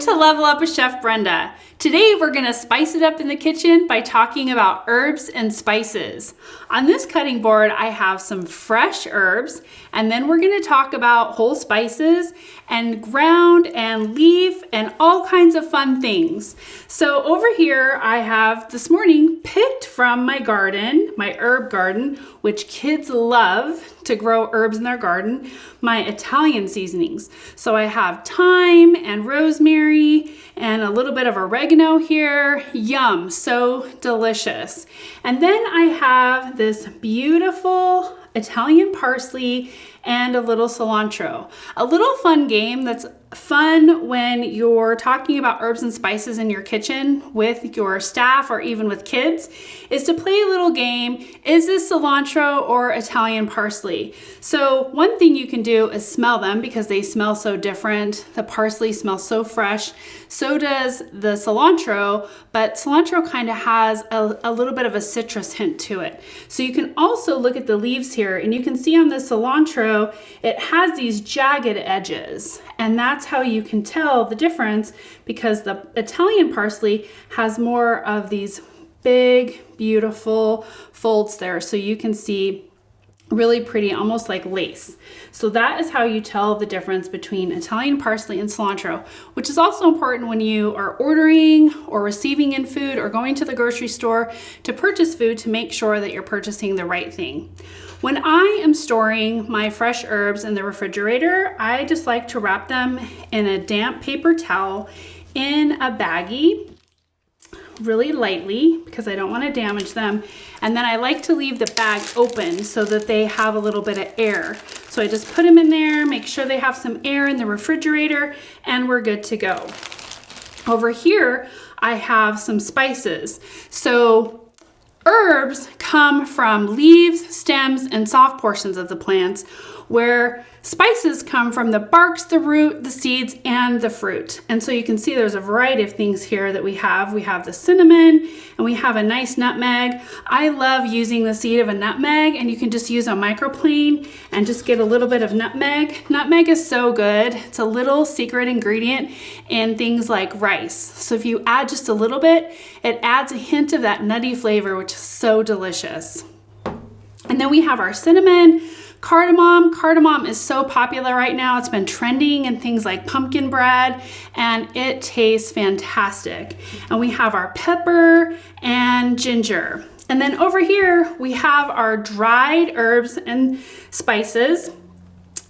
to Level Up with Chef Brenda. Today we're going to spice it up in the kitchen by talking about herbs and spices. On this cutting board I have some fresh herbs, and then we're going to talk about whole spices and ground and leaf and all kinds of fun things. So over here I have this morning picked from my garden, my herb garden, which kids love to grow herbs in their garden, my Italian seasonings. So I have thyme and rosemary and a little bit of oregano here. Yum, so delicious. And then I have this beautiful Italian parsley and a little cilantro. A little fun game that's fun when you're talking about herbs and spices in your kitchen with your staff or even with kids is to play a little game. Is this cilantro or Italian parsley? So one thing you can do is smell them because they smell so different. The parsley smells so fresh. So does the cilantro, but cilantro kind of has a little bit of a citrus hint to it. So you can also look at the leaves here and you can see on the cilantro, it has these jagged edges, and that's how you can tell the difference because the Italian parsley has more of these big, beautiful folds there. So you can see really pretty, almost like lace. So that is how you tell the difference between Italian parsley and cilantro, which is also important when you are ordering or receiving in food or going to the grocery store to purchase food to make sure that you're purchasing the right thing. When I am storing my fresh herbs in the refrigerator, I just like to wrap them in a damp paper towel in a baggie really lightly because I don't want to damage them. And then I like to leave the bag open so that they have a little bit of air. So I just put them in there, make sure they have some air in the refrigerator, and we're good to go. Over here, I have some spices. So herbs come from leaves, stems, and soft portions of the plants, where spices come from the barks, the root, the seeds, and the fruit. And so you can see there's a variety of things here that we have. We have the cinnamon, and we have a nice nutmeg. I love using the seed of a nutmeg, and you can just use a microplane and just get a little bit of nutmeg. Nutmeg is so good. It's a little secret ingredient in things like rice. So if you add just a little bit, it adds a hint of that nutty flavor, which is so delicious. And then we have our cinnamon. Cardamom. Cardamom is so popular right now. It's been trending in things like pumpkin bread, and it tastes fantastic. And we have our pepper and ginger. And then over here, we have our dried herbs and spices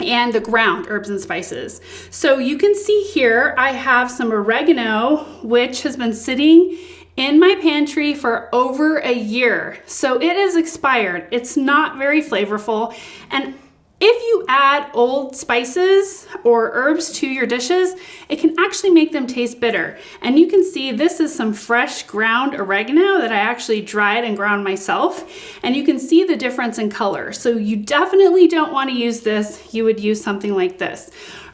and the ground herbs and spices. So you can see here, I have some oregano, which has been sitting in my pantry for over a year. So it is expired. It's not very flavorful. And if you add old spices or herbs to your dishes, it can actually make them taste bitter. And you can see this is some fresh ground oregano that I actually dried and ground myself. And you can see the difference in color. So you definitely don't want to use this. You would use something like this.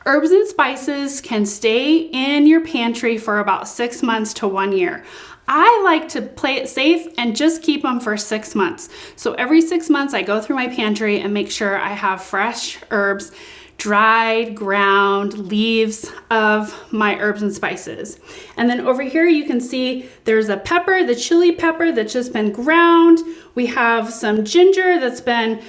Herbs and spices can stay in your pantry for about 6 months to 1 year. I like to play it safe and just keep them for 6 months. So every 6 months I go through my pantry and make sure I have fresh herbs, dried, ground leaves of my herbs and spices. And then over here you can see there's a pepper, the chili pepper that's just been ground. We have some ginger that's been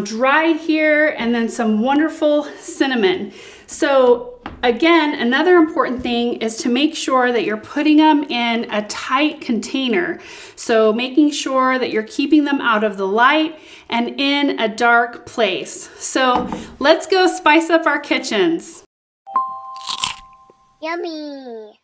dried here, and then some wonderful cinnamon. So again, another important thing is to make sure that you're putting them in a tight container. So making sure that you're keeping them out of the light and in a dark place. So let's go spice up our kitchens. Yummy!